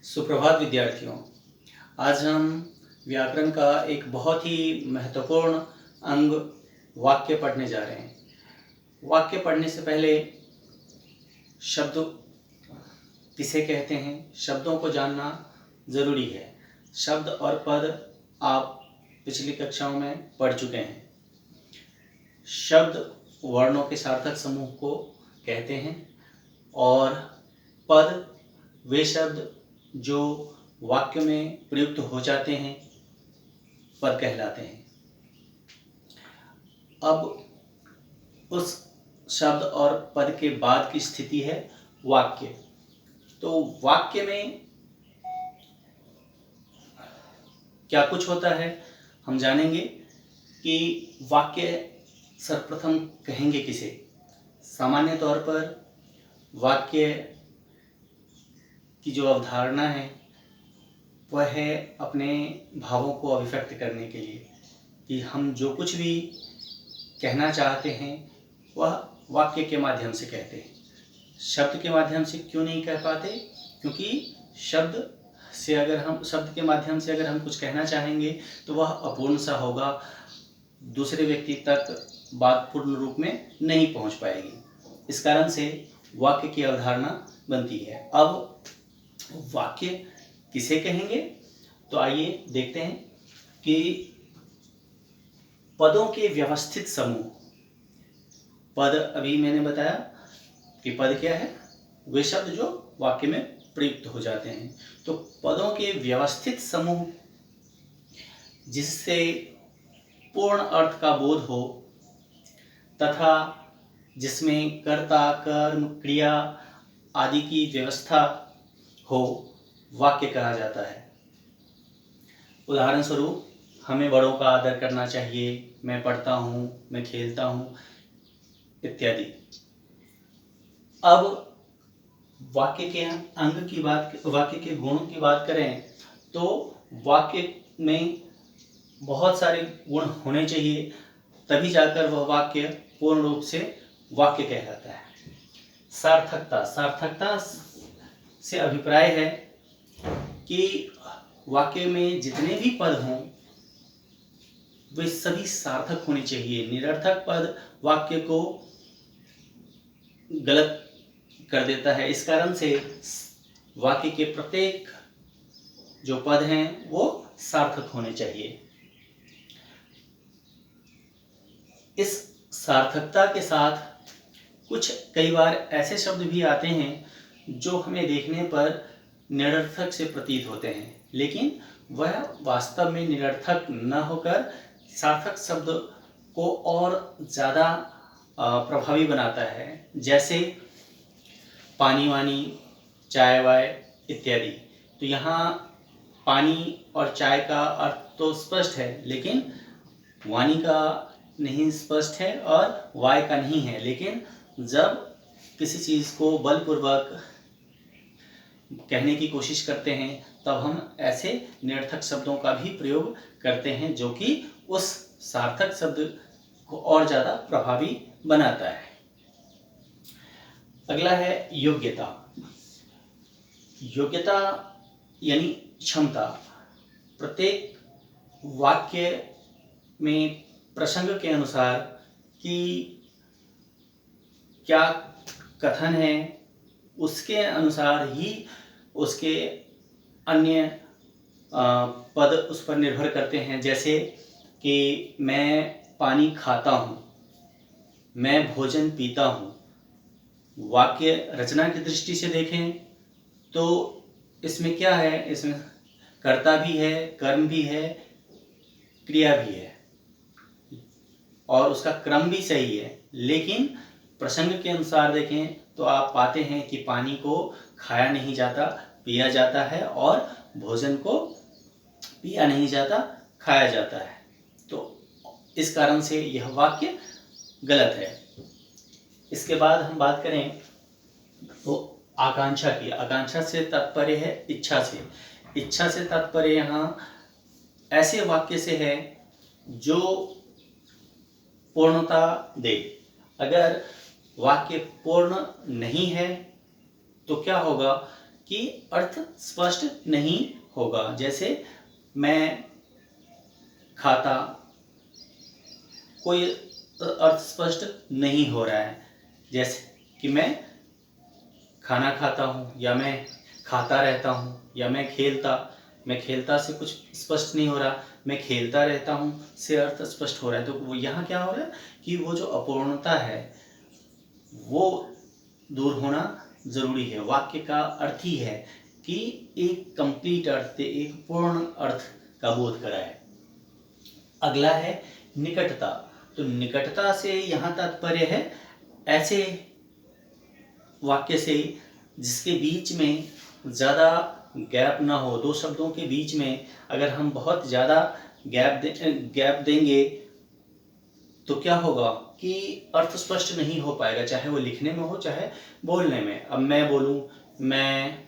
सुप्रभात विद्यार्थियों। आज हम व्याकरण का एक बहुत ही महत्वपूर्ण अंग वाक्य पढ़ने जा रहे हैं। वाक्य पढ़ने से पहले शब्द किसे कहते हैं, शब्दों को जानना ज़रूरी है। शब्द और पद आप पिछली कक्षाओं में पढ़ चुके हैं। शब्द वर्णों के सार्थक समूह को कहते हैं और पद वे शब्द जो वाक्य में प्रयुक्त हो जाते हैं पद कहलाते हैं। अब उस शब्द और पद के बाद की स्थिति है वाक्य। तो वाक्य में क्या कुछ होता है हम जानेंगे कि वाक्य सर्वप्रथम कहेंगे किसे। सामान्य तौर पर वाक्य की जो अवधारणा है वह है अपने भावों को अभिव्यक्त करने के लिए, कि हम जो कुछ भी कहना चाहते हैं वह वाक्य के माध्यम से कहते हैं। शब्द के माध्यम से क्यों नहीं कह पाते? क्योंकि शब्द के माध्यम से अगर हम कुछ कहना चाहेंगे तो वह अपूर्ण सा होगा, दूसरे व्यक्ति तक बात पूर्ण रूप में नहीं पहुंच पाएगी। इस कारण से वाक्य की अवधारणा बनती है। अब वाक्य किसे कहेंगे, तो आइए देखते हैं कि पदों के व्यवस्थित समूह। पद अभी मैंने बताया कि पद क्या है, वे शब्द जो वाक्य में प्रयुक्त हो जाते हैं। तो पदों के व्यवस्थित समूह जिससे पूर्ण अर्थ का बोध हो तथा जिसमें कर्ता, कर्म, क्रिया आदि की व्यवस्था हो, वाक्य कहा जाता है। उदाहरण स्वरूप, हमें बड़ों का आदर करना चाहिए, मैं पढ़ता हूँ, मैं खेलता हूँ इत्यादि। अब वाक्य के वाक्य के गुणों की बात करें तो वाक्य में बहुत सारे गुण होने चाहिए, तभी जाकर वह वाक्य पूर्ण रूप से वाक्य कहलाता है। सार्थकता से अभिप्राय है कि वाक्य में जितने भी पद हों वे सभी सार्थक होने चाहिए। निरर्थक पद वाक्य को गलत कर देता है। इस कारण से वाक्य के प्रत्येक जो पद हैं वो सार्थक होने चाहिए। इस सार्थकता के साथ कई बार ऐसे शब्द भी आते हैं जो हमें देखने पर निरर्थक से प्रतीत होते हैं, लेकिन वह वास्तव में निरर्थक न होकर सार्थक शब्द को और ज़्यादा प्रभावी बनाता है। जैसे पानी वानी, चाय वाय इत्यादि। तो यहाँ पानी और चाय का अर्थ तो स्पष्ट है, लेकिन वाणी का नहीं स्पष्ट है और वाय का नहीं है। लेकिन जब किसी चीज़ को बलपूर्वक कहने की कोशिश करते हैं तब हम ऐसे निरर्थक शब्दों का भी प्रयोग करते हैं जो कि उस सार्थक शब्द को और ज़्यादा प्रभावी बनाता है। अगला है योग्यता। योग्यता यानी क्षमता। प्रत्येक वाक्य में प्रसंग के अनुसार कि क्या कथन है उसके अनुसार ही उसके अन्य पद उस पर निर्भर करते हैं। जैसे कि मैं पानी खाता हूँ, मैं भोजन पीता हूँ। वाक्य रचना की दृष्टि से देखें तो इसमें क्या है, इसमें कर्ता भी है, कर्म भी है, क्रिया भी है और उसका क्रम भी सही है। लेकिन प्रसंग के अनुसार देखें तो आप पाते हैं कि पानी को खाया नहीं जाता, पिया जाता है, और भोजन को पिया नहीं जाता, खाया जाता है। तो इस कारण से यह वाक्य गलत है। इसके बाद हम बात करें तो आकांक्षा की। आकांक्षा से तात्पर्य है इच्छा से। इच्छा से तात्पर्य यहाँ ऐसे वाक्य से है जो पूर्णता दे। अगर वाक्य पूर्ण नहीं है तो क्या होगा कि अर्थ स्पष्ट नहीं होगा। जैसे मैं खाता, कोई अर्थ स्पष्ट नहीं हो रहा है। जैसे कि मैं खाना खाता हूँ, या मैं खाता रहता हूँ, या मैं खेलता से कुछ स्पष्ट नहीं हो रहा, मैं खेलता रहता हूँ से अर्थ स्पष्ट हो रहा है। तो वो यहाँ क्या हो रहा है कि वो जो अपूर्णता है वो दूर होना जरूरी है। वाक्य का अर्थ ही है कि एक कंप्लीट अर्थ, एक पूर्ण अर्थ का बोध कराए। अगला है निकटता। तो निकटता से यहाँ तात्पर्य है ऐसे वाक्य से जिसके बीच में ज़्यादा गैप ना हो। दो शब्दों के बीच में अगर हम बहुत ज़्यादा गैप देंगे तो क्या होगा कि अर्थ स्पष्ट नहीं हो पाएगा, चाहे वो लिखने में हो चाहे बोलने में। अब मैं बोलूं, मैं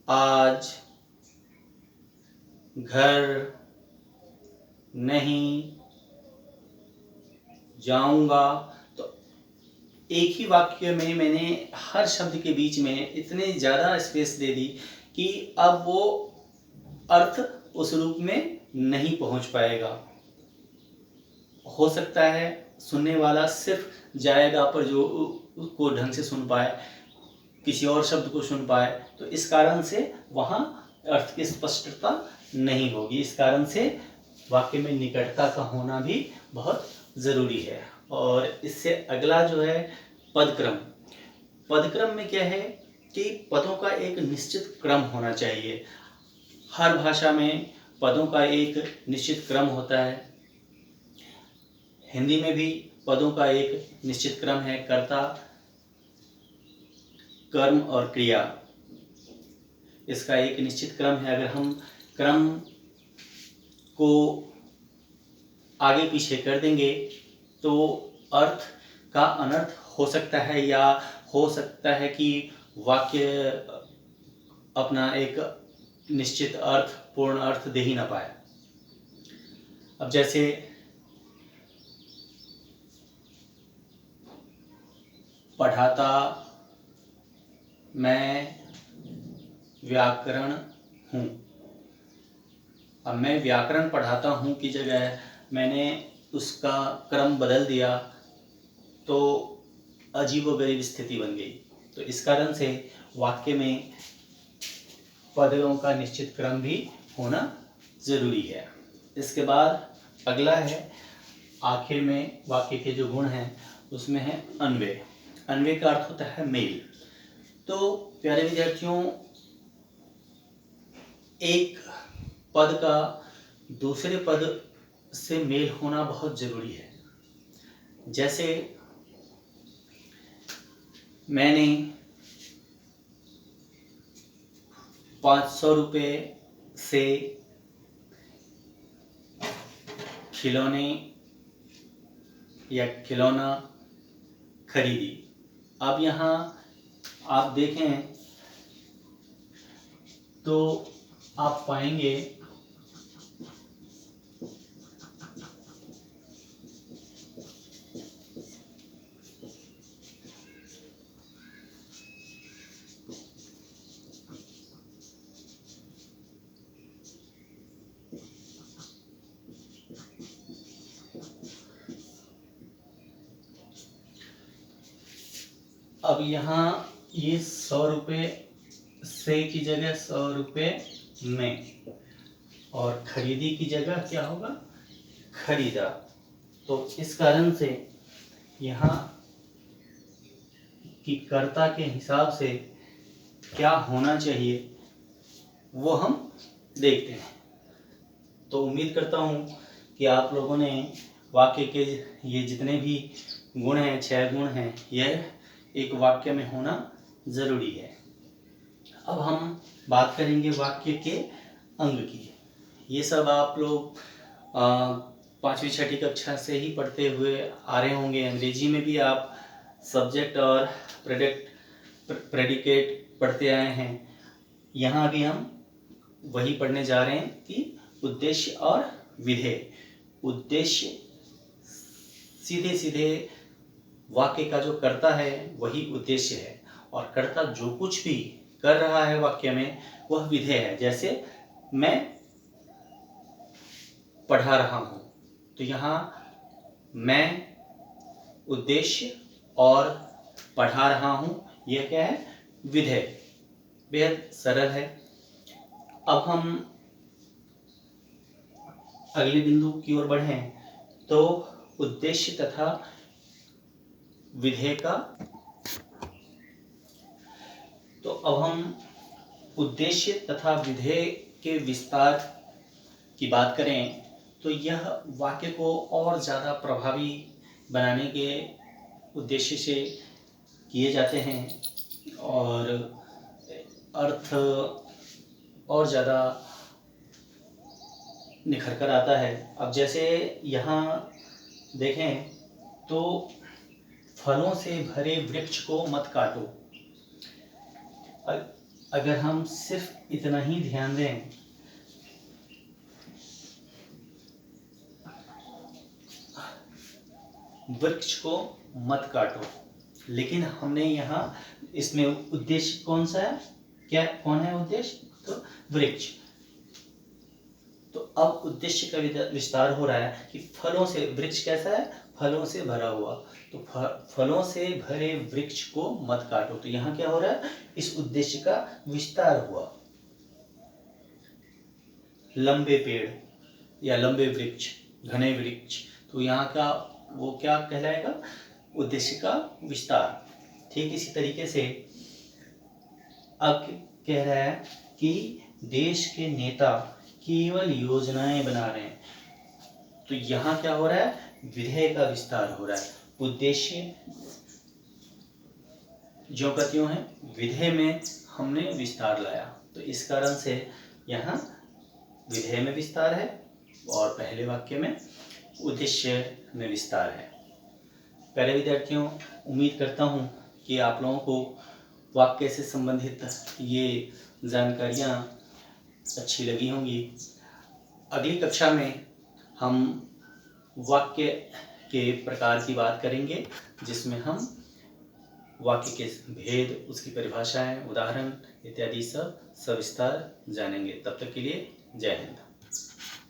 आज घर नहीं जाऊंगा, तो एक ही वाक्य में मैंने हर शब्द के बीच में इतने ज़्यादा स्पेस दे दी कि अब वो अर्थ उस रूप में नहीं पहुंच पाएगा। हो सकता है सुनने वाला सिर्फ जाएगा पर जो उसको ढंग से सुन पाए, किसी और शब्द को सुन पाए, तो इस कारण से वहाँ अर्थ की स्पष्टता नहीं होगी। इस कारण से वाक्य में निकटता का होना भी बहुत ज़रूरी है। और इससे अगला जो है पदक्रम। पदक्रम में क्या है कि पदों का एक निश्चित क्रम होना चाहिए। हर भाषा में पदों का एक निश्चित क्रम होता है। हिंदी में भी पदों का एक निश्चित क्रम है। कर्ता, कर्म और क्रिया, इसका एक निश्चित क्रम है। अगर हम क्रम को आगे पीछे कर देंगे तो अर्थ का अनर्थ हो सकता है, या हो सकता है कि वाक्य अपना एक निश्चित अर्थ, पूर्ण अर्थ दे ही ना पाए। अब जैसे पढ़ाता मैं व्याकरण हूँ। अब मैं व्याकरण पढ़ाता हूँ की जगह मैंने उसका क्रम बदल दिया तो अजीबोगरीब स्थिति बन गई। तो इस कारण से वाक्य में पदों का निश्चित क्रम भी होना जरूरी है। इसके बाद अगला है, आखिर में वाक्य के जो गुण हैं उसमें है अन्वय। अन्वय का अर्थ होता है मेल। तो प्यारे विद्यार्थियों, एक पद का दूसरे पद से मेल होना बहुत जरूरी है। जैसे मैंने 500 रुपये से खिलौने या खिलौना खरीदी। अब यहाँ आप देखें तो आप पाएंगे अब यहाँ ये 100 रुपये से की जगह 100 रुपये में, और खरीदी की जगह क्या होगा, खरीदा। तो इस कारण से यहाँ की कर्ता के हिसाब से क्या होना चाहिए वो हम देखते हैं। तो उम्मीद करता हूँ कि आप लोगों ने वाक्य के ये जितने भी गुण हैं, 6 गुण हैं, यह एक वाक्य में होना ज़रूरी है। अब हम बात करेंगे वाक्य के अंग की। ये सब आप लोग 5वीं 6ठी कक्षा से ही पढ़ते हुए आ रहे होंगे। अंग्रेजी में भी आप सब्जेक्ट और प्रेडिकेट पढ़ते आए हैं। यहाँ भी हम वही पढ़ने जा रहे हैं कि उद्देश्य और विधेय। उद्देश्य सीधे सीधे वाक्य का जो कर्ता है वही उद्देश्य है, और कर्ता जो कुछ भी कर रहा है वाक्य में वह विधेय है। जैसे मैं पढ़ा रहा हूँ, तो यहाँ मैं उद्देश्य और पढ़ा रहा हूँ, यह क्या है? विधेय। बेहद सरल है। अब हम अगले बिंदु की ओर बढ़ें तो उद्देश्य तथा विधेय का, तो अब हम उद्देश्य तथा विधेय के विस्तार की बात करें तो यह वाक्य को और ज़्यादा प्रभावी बनाने के उद्देश्य से किए जाते हैं और अर्थ और ज़्यादा निखर कर आता है। अब जैसे यहाँ देखें तो फलों से भरे वृक्ष को मत काटो। अगर हम सिर्फ इतना ही ध्यान दें, वृक्ष को मत काटो, लेकिन हमने यहाँ इसमें उद्देश्य कौन सा है? क्या कौन है उद्देश्य? तो वृक्ष। तो अब उद्देश्य का विस्तार हो रहा है कि फलों से, वृक्ष कैसा है? फलों से भरा हुआ। तो फलों से भरे वृक्ष को मत काटो। तो यहाँ क्या हो रहा है? इस उद्देश्य का विस्तार हुआ। लंबे पेड़ या लंबे वृक्ष, घने वृक्ष, तो यहाँ का वो क्या कहलाएगा? उद्देश्य का विस्तार। ठीक इसी तरीके से अब कह रहा है कि देश के नेता केवल योजनाएं बना रहे हैं। तो यहाँ क्या हो रहा है? विधेय का विस्तार हो रहा है। उद्देश्य ज्यों का त्यों है, विधेय में हमने विस्तार लाया। तो इस कारण से यहाँ विधेय में विस्तार है और पहले वाक्य में उद्देश्य में विस्तार है। प्यारे विद्यार्थियों, उम्मीद करता हूँ कि आप लोगों को वाक्य से संबंधित ये जानकारियाँ अच्छी लगी होंगी। अगली कक्षा में हम वाक्य के प्रकार की बात करेंगे, जिसमें हम वाक्य के भेद, उसकी परिभाषाएं, उदाहरण इत्यादि सब सविस्तार जानेंगे। तब तक के लिए जय हिंद।